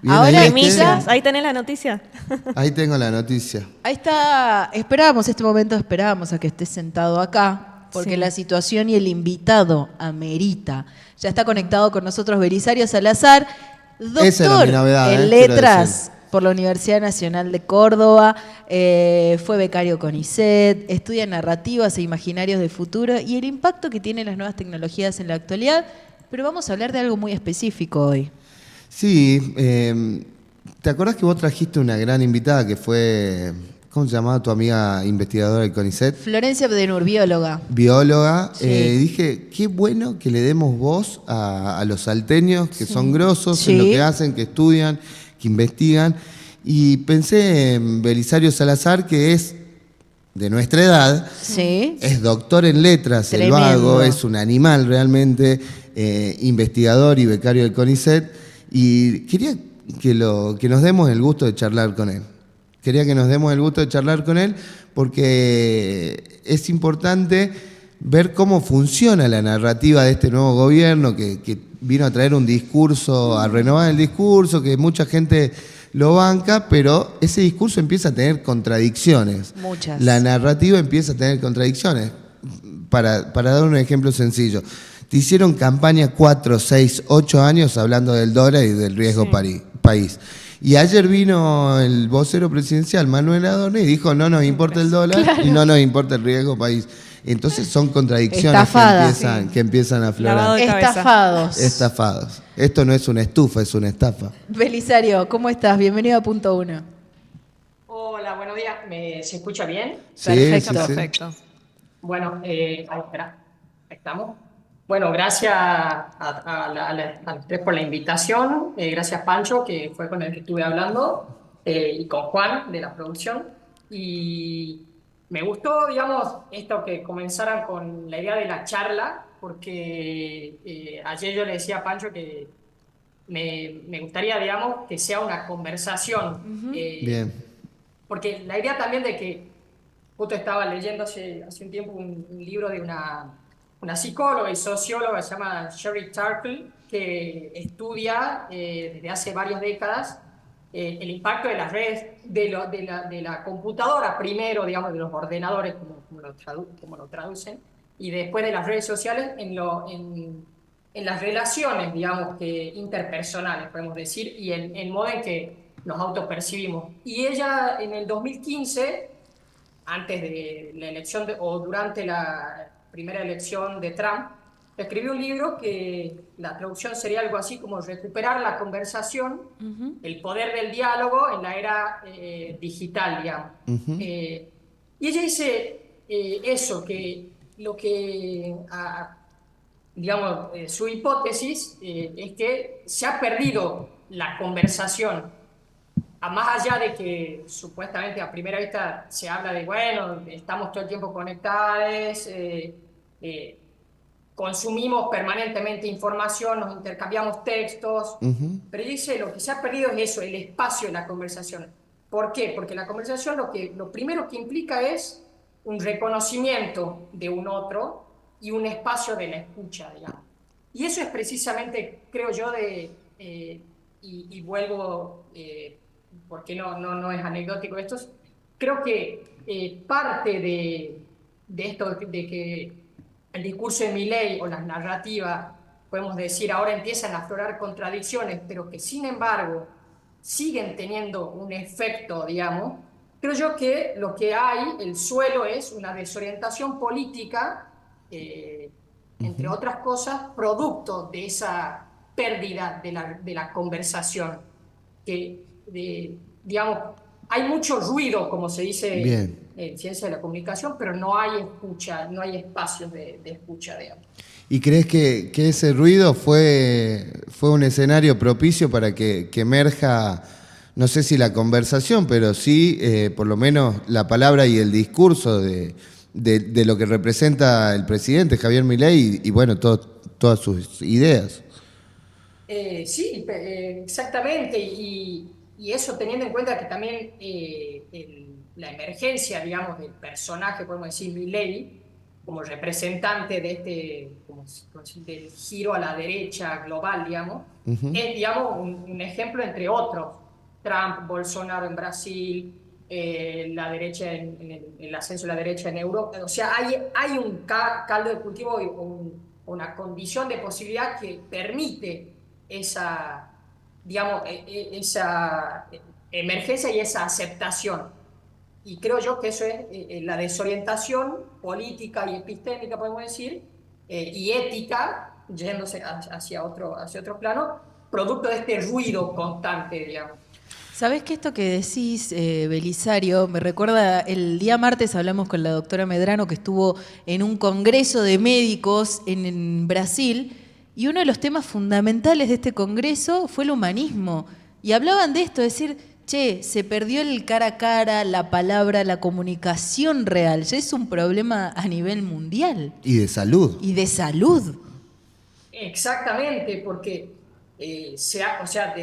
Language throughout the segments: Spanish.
Bien, Ahora, ahí, Millas, ahí tenés la noticia. ahí tengo la noticia. ahí está, esperábamos este momento, esperábamos a que estés sentado acá, porque Sí. la situación y el invitado amerita. Ya está conectado con nosotros Belisario Salazar, Esa era doctor mi novedad, en quiero letras por la Universidad Nacional de Córdoba, fue becario con ISET, estudia narrativas e imaginarios de futuro y el impacto que tienen las nuevas tecnologías en la actualidad, pero vamos a hablar de algo muy específico hoy. Sí, ¿te acordás que vos trajiste una gran invitada que fue, ¿cómo se llamaba tu amiga investigadora del CONICET? Florencia Abdenur, bióloga. Bióloga. Sí. Dije, qué bueno que le demos voz a los salteños que son grosos Sí. en lo que hacen, que estudian, que investigan. Y pensé en Belisario Salazar, que es de nuestra edad, Sí. es doctor en letras, Tremendo. el vago, es un animal realmente, investigador y becario del CONICET. Y quería que nos demos el gusto de charlar con él. Quería que nos demos el gusto de charlar con él porque es importante ver cómo funciona la narrativa de este nuevo gobierno que vino a traer un discurso, a renovar el discurso, que mucha gente lo banca, pero ese discurso empieza a tener contradicciones. Muchas. La narrativa empieza a tener contradicciones. Para dar un ejemplo sencillo, te hicieron campaña 4, 6, 8 años hablando del dólar y del riesgo país. Y ayer vino el vocero presidencial, Manuel Adorno, y dijo, no nos importa el dólar y no nos importa el riesgo país. Entonces son contradicciones Estafada. que empiezan a Lavado aflorar. de cabeza. Estafados. Estafados. Esto no es una estufa, es una estafa. Belisario, ¿cómo estás? Bienvenido a Punto Uno. Hola, buenos días. ¿Se escucha bien? Sí, Perfecto. sí, sí. Perfecto. Bueno, espera, estamos. Bueno, gracias a los tres por la invitación. Gracias, Pancho, que fue con el que estuve hablando, y con Juan, de la producción. Y me gustó, digamos, esto que comenzaran con la idea de la charla, porque ayer yo le decía a Pancho que me gustaría, digamos, que sea una conversación. Bien. Porque la idea también de que justo estaba leyendo hace un tiempo un libro de una psicóloga y socióloga que se llama Sherry Turkle, que estudia desde hace varias décadas el impacto de las redes, de la computadora primero, digamos, de los ordenadores, como lo traducen, y después de las redes sociales en las relaciones, digamos, interpersonales, podemos decir, y en el modo en que nos autopercibimos. Y ella en el 2015, antes de la elección o durante la primera elección de Trump, escribió un libro que la traducción sería algo así como recuperar la conversación, el poder del diálogo en la era digital, digamos. Y ella dice eso, que lo que, digamos, su hipótesis es que se ha perdido la conversación. Más allá de que supuestamente a primera vista se habla de, bueno, estamos todo el tiempo conectados, consumimos permanentemente información, nos intercambiamos textos, pero dice, lo que se ha perdido es eso, el espacio de la conversación. ¿Por qué? Porque la conversación lo primero que implica es un reconocimiento de un otro y un espacio de la escucha, digamos. Y eso es precisamente, creo yo, y vuelvo, porque no es anecdótico esto, creo que parte de esto, de que el discurso de Milei o las narrativas, podemos decir, ahora empiezan a aflorar contradicciones, pero que sin embargo siguen teniendo un efecto, digamos, creo yo que lo que hay, el suelo es una desorientación política, entre otras cosas, producto de esa pérdida de la conversación, digamos, hay mucho ruido, como se dice Bien. en ciencia de la comunicación, pero no hay escucha, no hay espacios de escucha, digamos. ¿Y crees que ese ruido fue un escenario propicio para que emerja, no sé si la conversación, pero sí por lo menos la palabra y el discurso de lo que representa el presidente Javier Milei y bueno, todas sus ideas? Sí, exactamente, y eso teniendo en cuenta que también la emergencia, digamos, del personaje, podemos decir, Milei, como representante de del giro a la derecha global, digamos, es, digamos, un ejemplo entre otros. Trump, Bolsonaro en Brasil, la derecha el ascenso de la derecha en Europa. O sea, hay un caldo de cultivo y una condición de posibilidad que permite esa, digamos, esa emergencia y esa aceptación. Y creo yo que eso es la desorientación política y epistémica, podemos decir, y ética, yéndose hacia otro plano, producto de este ruido constante, digamos. ¿Sabés que esto que decís, Belisario, me recuerda, el día martes hablamos con la doctora Medrano, que estuvo en un congreso de médicos en Brasil, y uno de los temas fundamentales de este congreso fue el humanismo. Y hablaban de esto, decir, che, se perdió el cara a cara, la palabra, la comunicación real. Ya es un problema a nivel mundial. Y de salud. Y de salud. Exactamente, porque o sea,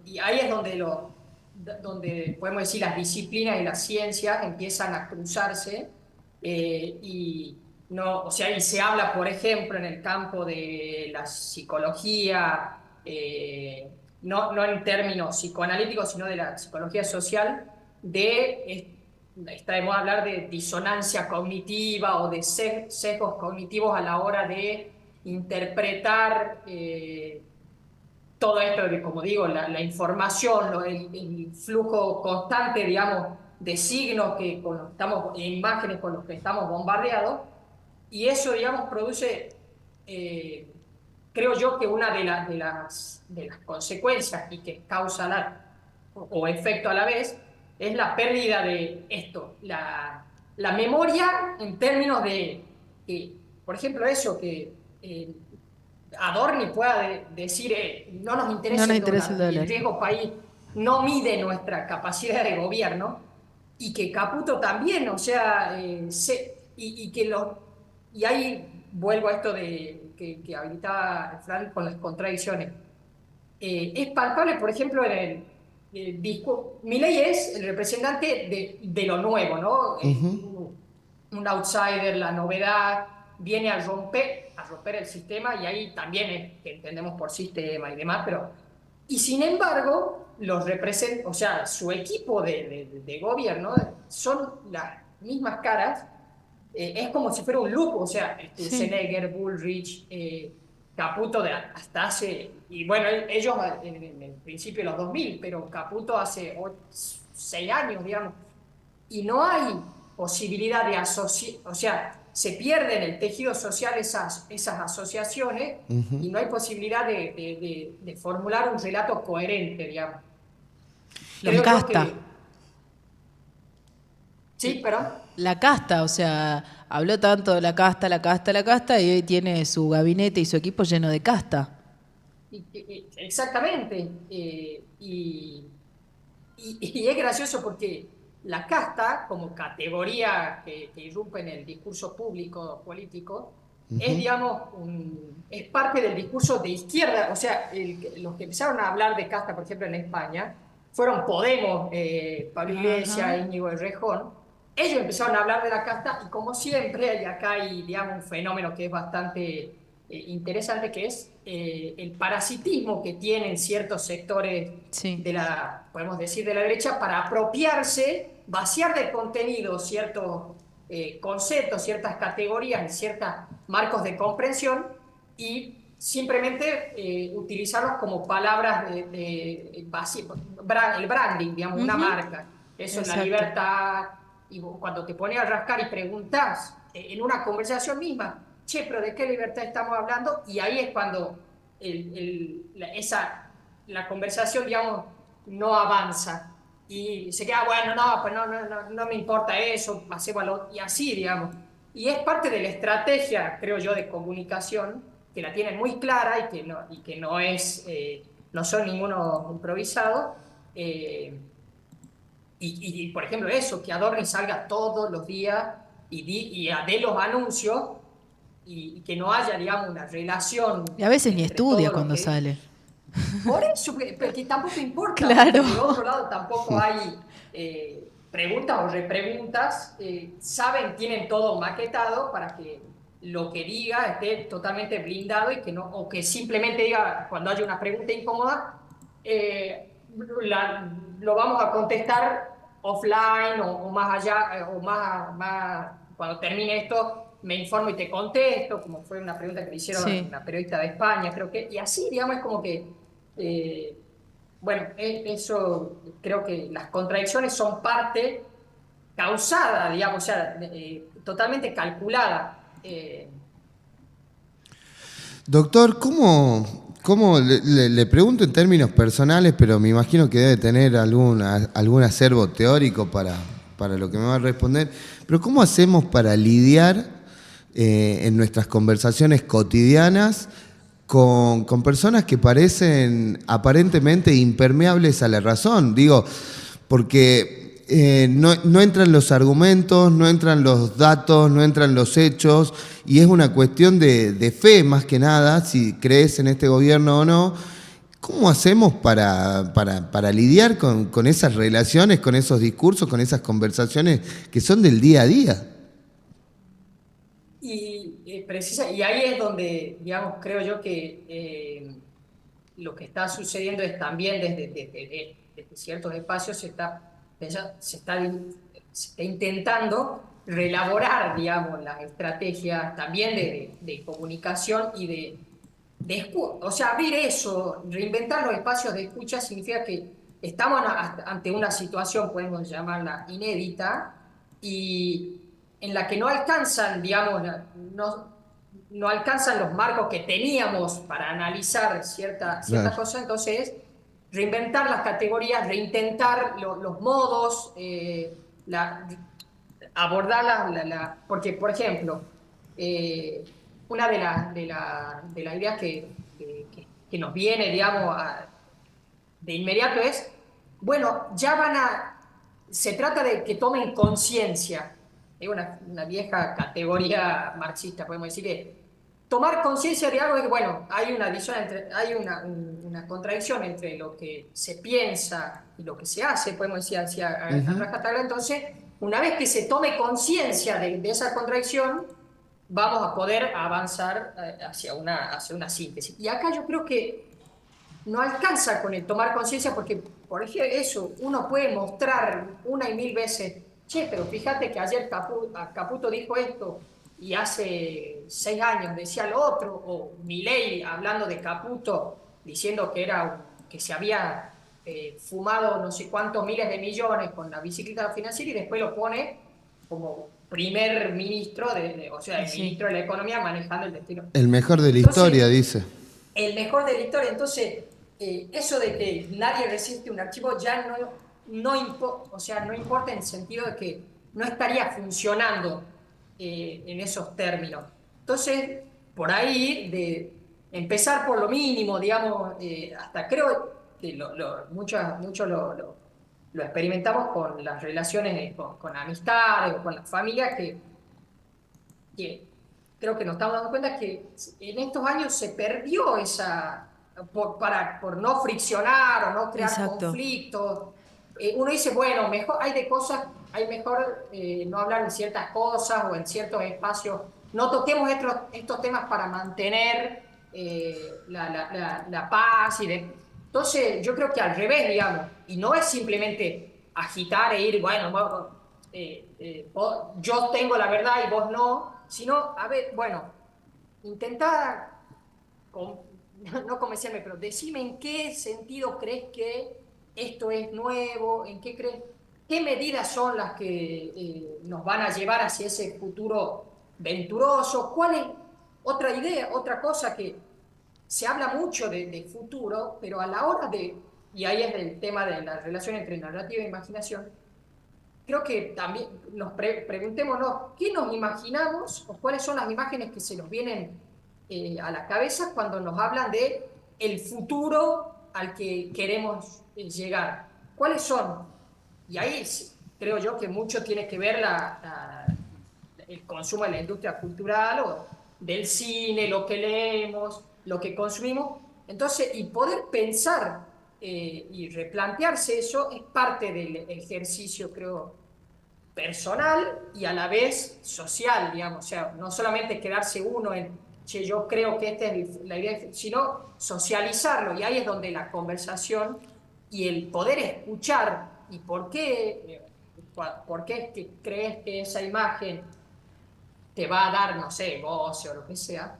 y ahí es donde podemos decir las disciplinas y las ciencias empiezan a cruzarse y no, o sea, y se habla, por ejemplo, en el campo de la psicología, no en términos psicoanalíticos, sino de la psicología social, está de moda hablar de disonancia cognitiva o de sesgos cognitivos a la hora de interpretar todo esto de, como digo, la información, el flujo constante, digamos, de signos imágenes con los que estamos bombardeados, y eso, digamos, produce, creo yo que una de las consecuencias y que causa o efecto a la vez, es la pérdida de esto, la memoria en términos de, por ejemplo, eso que Adorni pueda decir, no nos interesa No nos el interesa el dólar, y el dólar. riesgo país no mide nuestra capacidad de gobierno, y que Caputo también, o sea, y ahí vuelvo a esto que habilitaba Fran con las contradicciones. Es palpable, por ejemplo, en el discurso. Milei es el representante de lo nuevo, ¿no? Un outsider, la novedad, viene a romper el sistema, y ahí también es que entendemos por sistema y demás, pero. Y sin embargo, o sea, su equipo de gobierno son las mismas caras, es como si fuera un loop, o sea, Sí. Sennegger, Bullrich, Caputo hasta hace, y bueno, ellos en el principio de los 2000, pero Caputo hace 6 años, digamos, y no hay posibilidad de asociar, o sea, se pierde en el tejido social esas asociaciones, y no hay posibilidad de formular un relato coherente, digamos. Los Creo yo casta. que. Sí, perdón. La casta, o sea, habló tanto de la casta, la casta, la casta, y hoy tiene su gabinete y su equipo lleno de casta. Exactamente. Y es gracioso porque la casta, como categoría que irrumpe en el discurso público político, es, digamos, es parte del discurso de izquierda. O sea, los que empezaron a hablar de casta, por ejemplo, en España, fueron Podemos, Pablo Iglesias, Íñigo Errejón. Ellos empezaron a hablar de la casta, y como siempre, y acá hay, digamos, un fenómeno que es bastante interesante, que es el parasitismo que tienen ciertos sectores Sí. podemos decir, de la derecha, para apropiarse, vaciar de contenido ciertos conceptos, ciertas categorías y ciertos marcos de comprensión, y simplemente utilizarlos como palabras el branding, digamos, una marca. Eso es la Exacto. libertad. Y cuando te pones a rascar y preguntás en una conversación misma, che, pero ¿de qué libertad estamos hablando? Y ahí es cuando la conversación, digamos, no avanza. Y se queda, bueno, no, pues no me importa eso, pasémoslo, y así, digamos. Y es parte de la estrategia, creo yo, de comunicación, que la tienen muy clara, y que no son ninguno improvisado. Por ejemplo, eso, que Adorni salga todos los días y dé los anuncios, y que no haya, digamos, una relación Y a veces ni entre estudia todo lo cuando que. sale. Por eso, pero que tampoco importa, porque Claro. por otro lado tampoco hay preguntas o repreguntas, saben, tienen todo maquetado para que lo que diga esté totalmente blindado y que no, o que simplemente diga, cuando haya una pregunta incómoda, lo vamos a contestar offline o más allá, cuando termine esto, me informo y te contesto, como fue una pregunta que le hicieron a Sí. una periodista de España, creo que, y así, digamos, es como que, bueno, eso, creo que las contradicciones son parte causada, digamos, o sea, totalmente calculada. Doctor, ¿cómo le pregunto en términos personales, pero me imagino que debe tener algún acervo teórico para lo que me va a responder, pero ¿cómo hacemos para lidiar en nuestras conversaciones cotidianas con personas que parecen aparentemente impermeables a la razón? Digo, porque no entran los argumentos, no entran los datos, no entran los hechos, y es una cuestión de fe más que nada, si crees en este gobierno o no. ¿Cómo hacemos para lidiar con esas relaciones, con esos discursos, con esas conversaciones que son del día a día? Y ahí es donde, digamos, creo yo que lo que está sucediendo es también desde ciertos espacios se está intentando reelaborar, digamos, las estrategias también de comunicación y o sea, abrir eso, reinventar los espacios de escucha significa que estamos ante una situación, podemos llamarla inédita, y en la que no alcanzan, digamos, no alcanzan los marcos que teníamos para analizar ciertas Claro. cosas, entonces reinventar las categorías, reintentar los modos, abordar porque, por ejemplo, eh, una de las ideas que nos viene, digamos, de inmediato es, bueno, se trata de que tomen conciencia, es una vieja categoría marxista, podemos decir que tomar conciencia de algo es que, bueno, hay una división hay una contradicción entre lo que se piensa y lo que se hace, podemos decir así a Ujú. rajatabla. Entonces, una vez que se tome conciencia de esa contradicción, vamos a poder avanzar hacia una síntesis. Y acá yo creo que no alcanza con el tomar conciencia porque, por ejemplo, eso, uno puede mostrar una y mil veces, che, pero fíjate que ayer Caputo dijo esto y hace 6 años decía lo otro, o Milei hablando de Caputo diciendo que se había fumado no sé cuántos miles de millones con la bicicleta financiera y después lo pone como primer ministro, o sea, Y el sí, ministro de la economía manejando el destino. El mejor de la historia, entonces, dice. el mejor de la historia. Entonces, eso de que nadie resiste un archivo ya o sea, no importa en el sentido de que no estaría funcionando en esos términos. Entonces, por ahí, de empezar por lo mínimo, digamos, hasta creo que mucho lo experimentamos con las relaciones, con amistades o con las familias, que creo que nos estamos dando cuenta que en estos años se perdió por no friccionar o no crear exacto. conflictos. Uno dice, bueno, mejor hay mejor no hablar de ciertas cosas o en ciertos espacios, no toquemos estos temas para mantener la paz. Entonces, yo creo que al revés, digamos, y no es simplemente agitar e ir, bueno, yo tengo la verdad y vos no, sino, a ver, bueno, intentá, con- no convencerme, pero decime en qué sentido crees que esto es nuevo, qué medidas son las que nos van a llevar hacia ese futuro venturoso, cuál es otra idea, otra cosa que se habla mucho de futuro, pero a la hora y ahí es el tema de la relación entre narrativa e imaginación, creo que también preguntémonos qué nos imaginamos o cuáles son las imágenes que se nos vienen a la cabeza cuando nos hablan de el futuro al que queremos llegar. ¿Cuáles son? Y ahí creo yo que mucho tiene que ver el consumo de la industria cultural o del cine, lo que leemos, lo que consumimos. Entonces, y poder pensar y replantearse eso es parte del ejercicio, creo, personal y a la vez social, digamos. O sea, no solamente quedarse uno en, che, yo creo que esta es la idea, sino socializarlo. Y ahí es donde la conversación y el poder escuchar y por qué es que crees que esa imagen te va a dar, no sé, goce o lo que sea.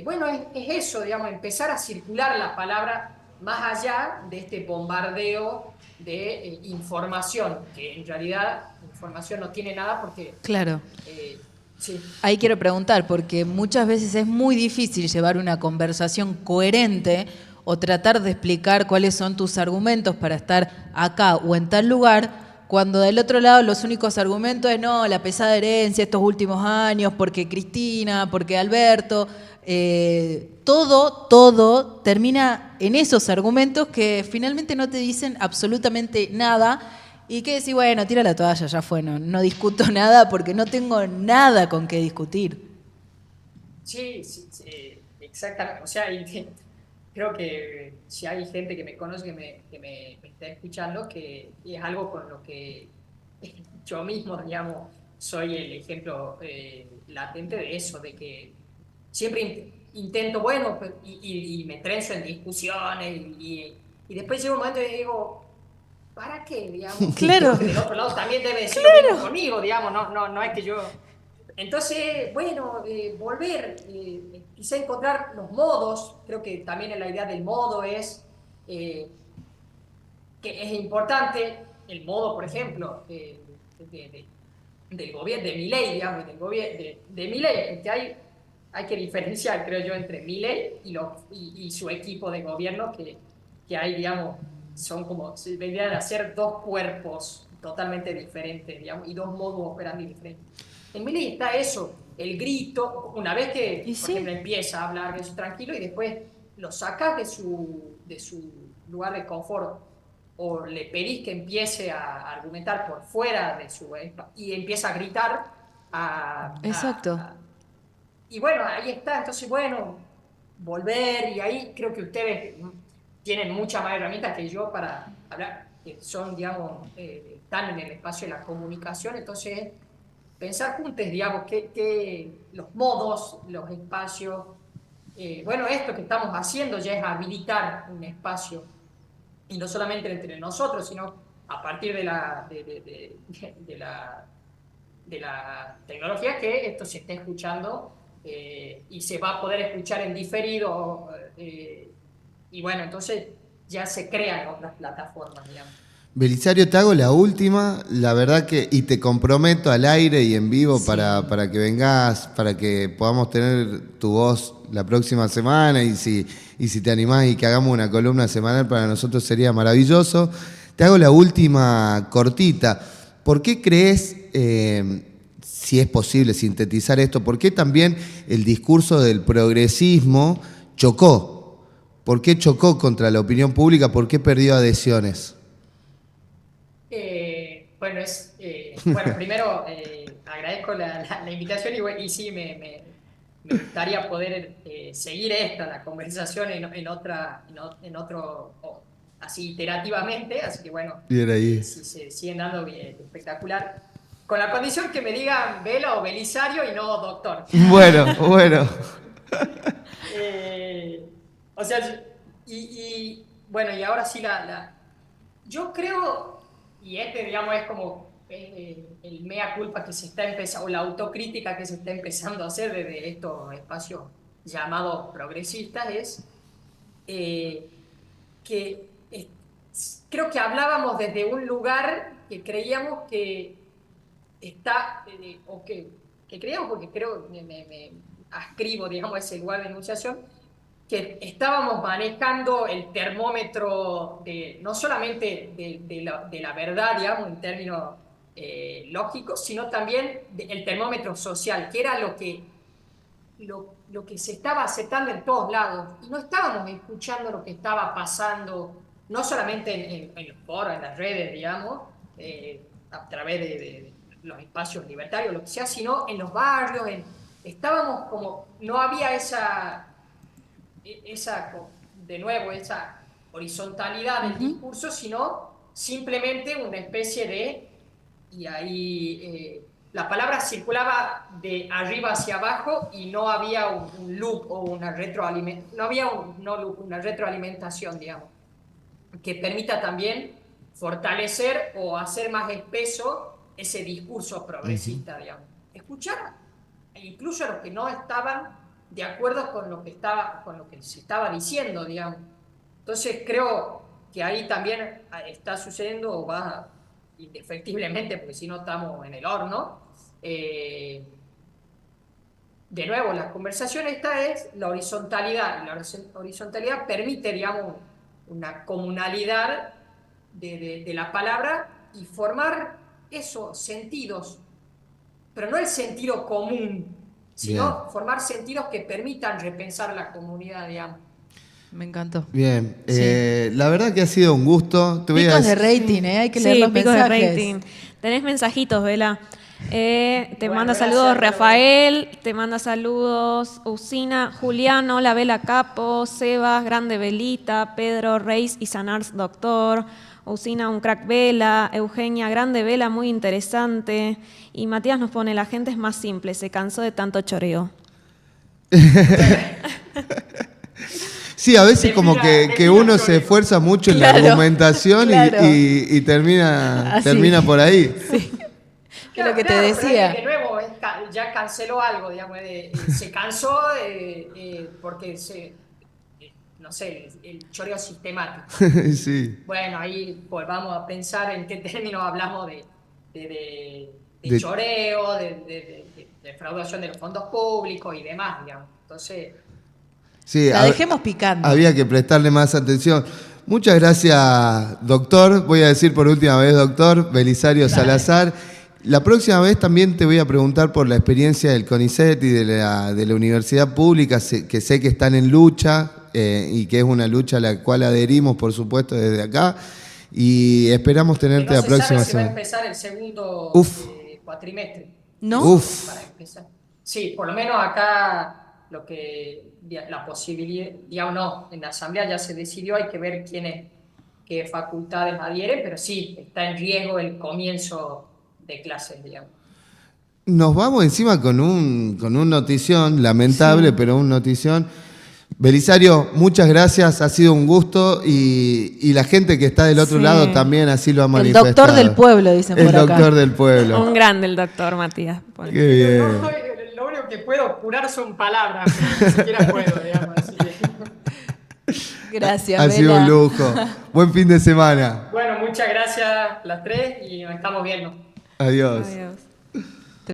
Bueno, es eso, digamos, empezar a circular la palabra más allá de este bombardeo de información, que en realidad información no tiene nada porque, Claro. sí, Ahí quiero preguntar, porque muchas veces es muy difícil llevar una conversación coherente o tratar de explicar cuáles son tus argumentos para estar acá o en tal lugar, cuando del otro lado los únicos argumentos es no, la pesada herencia estos últimos años, porque Cristina, porque Alberto, todo termina en esos argumentos que finalmente no te dicen absolutamente nada. Y que decir, bueno, tira la toalla, ya fue, no discuto nada porque no tengo nada con qué discutir. sí, sí, sí, exactamente. O sea, creo que si hay gente que me conoce, me está escuchando, que es algo con lo que yo mismo, digamos, soy el ejemplo latente de eso, de que siempre intento, bueno, pues, y me trenzo en discusiones y después llega un momento y digo, ¿para qué, digamos? Y creo Claro, que del otro lado también debe decir lo mismo conmigo, digamos, no es que yo... Entonces, bueno, volver, quizá encontrar los modos, creo que también la idea del modo es eh, que es importante, el modo, por ejemplo, del gobierno, de Milei, digamos, de Milei, porque hay que diferenciar, creo yo, entre Milei y su equipo de gobierno, que hay, digamos, son como, si vendrían a ser dos cuerpos totalmente diferentes, digamos, y dos modos operandi diferentes. En Milei está eso, el grito, una vez que, y por sí, ejemplo, empieza a hablar de eso tranquilo y después lo sacas de su lugar de confort o le pedís que empiece a argumentar por fuera de su y empieza a gritar exacto. y bueno, ahí está, entonces bueno, volver y ahí creo que ustedes tienen muchas más herramientas que yo para hablar, que son, digamos, están en el espacio de la comunicación, entonces pensar juntos, digamos, los modos, los espacios, bueno, esto que estamos haciendo ya es habilitar un espacio y no solamente entre nosotros, sino a partir de la tecnología, que esto se esté escuchando y se va a poder escuchar en diferido. Y bueno, entonces ya se crean otras plataformas, digamos. Belisario, te hago la última, la verdad que, y te comprometo al aire y en vivo Sí. para que vengas, para que podamos tener tu voz la próxima semana y si te animás y que hagamos una columna semanal para nosotros sería maravilloso. Te hago la última cortita. ¿Por qué crees, si es posible sintetizar esto, por qué también el discurso del progresismo chocó? ¿Por qué chocó contra la opinión pública? ¿Por qué perdió adhesiones? Bueno, primero agradezco la invitación y sí, me gustaría poder seguir la conversación en otro, así iterativamente, así que bueno, Bien ahí. si se siguen dando bien, espectacular. Con la condición que me digan Vela o Belisario y no doctor. Bueno, bueno. Eh, o sea, bueno, y ahora sí yo creo, y digamos, es como el mea culpa que se está empezando, o la autocrítica que se está empezando a hacer desde estos espacios llamados progresistas, es eh, que creo que hablábamos desde un lugar que creíamos que que creíamos, porque creo, me ascribo, digamos, a ese lugar de enunciación, que estábamos manejando el termómetro no solamente de la verdad, digamos, en términos lógicos, sino también el termómetro social, que era lo que se estaba aceptando en todos lados. Y no estábamos escuchando lo que estaba pasando, no solamente en los foros, en las redes, digamos, a través de los espacios libertarios, lo que sea, sino en los barrios, estábamos como, no había de nuevo, esa horizontalidad del Ujú. discurso, sino simplemente una especie de y ahí la palabra circulaba de arriba hacia abajo y no había un loop o una retroalimentación, no había una retroalimentación, digamos, que permita también fortalecer o hacer más espeso ese discurso progresista, digamos. Escuchar incluso a los que no estaban de acuerdo con lo que se estaba diciendo, digamos. Entonces creo que ahí también está sucediendo, o va indefectiblemente, porque si no estamos en el horno. De nuevo, la conversación esta es la horizontalidad, y la horizontalidad permite, digamos, una comunalidad de la palabra y formar esos sentidos, pero no el sentido común, sino formar sentidos que permitan repensar la comunidad, digamos. Me encantó. Bien, Sí. la verdad que ha sido un gusto. Te voy a Picos de decir- rating, hay que leer Sí, los picos de mensajes. rating. Tenés mensajitos, Vela. Te Bueno, manda gracias, saludos Vela. Rafael, te manda saludos Usina, Juliano, la Vela Capo, Sebas, Grande Velita, Pedro, Reis y Sanars Doctor, Usina, un crack Vela, Eugenia, Grande Vela, muy interesante. Y Matías nos pone, la gente es más simple, se cansó de tanto choreo. Sí, a veces como Defina- que defina uno se choreo. esfuerza mucho en la Claro, argumentación claro. y termina, Así. termina por ahí. Que lo que te pero decía. de nuevo, ya canceló algo, digamos, se cansó porque no sé, el choreo sistemático. Sí. Bueno, ahí pues vamos a pensar en qué términos hablamos De- choreo, de defraudación de los fondos públicos y demás, digamos. Entonces, Sí, La dejemos picando. Había que prestarle más atención. Muchas gracias, doctor. Voy a decir por última vez, doctor Belisario Salazar. La próxima vez también te voy a preguntar por la experiencia del CONICET y de la universidad pública, que sé que están en lucha y que es una lucha a la cual adherimos, por supuesto, desde acá. Y esperamos que tenerte no la se próxima sabe si va a semana. empezar el segundo Uf. cuatrimestre. ¿No? Uf. Para empezar. Sí, por lo menos acá la posibilidad, digamos, no, en la asamblea ya se decidió, hay que ver qué facultades adhieren, pero sí, está en riesgo el comienzo de clases, digamos. Nos vamos encima con un notición, lamentable, pero un notición. Belisario, muchas gracias, ha sido un gusto y la gente que está del otro Sí. lado también así lo ha El manifestado. doctor del pueblo, dicen El por acá. doctor del pueblo. Un grande el doctor Matías. pone. Qué bien. No, lo único que puedo curar son palabras, pero ni siquiera puedo, digamos. Así que. Gracias, Ha sido Vela. un lujo. Buen fin de semana. Bueno, muchas gracias las tres y nos estamos viendo. Adiós. Adiós.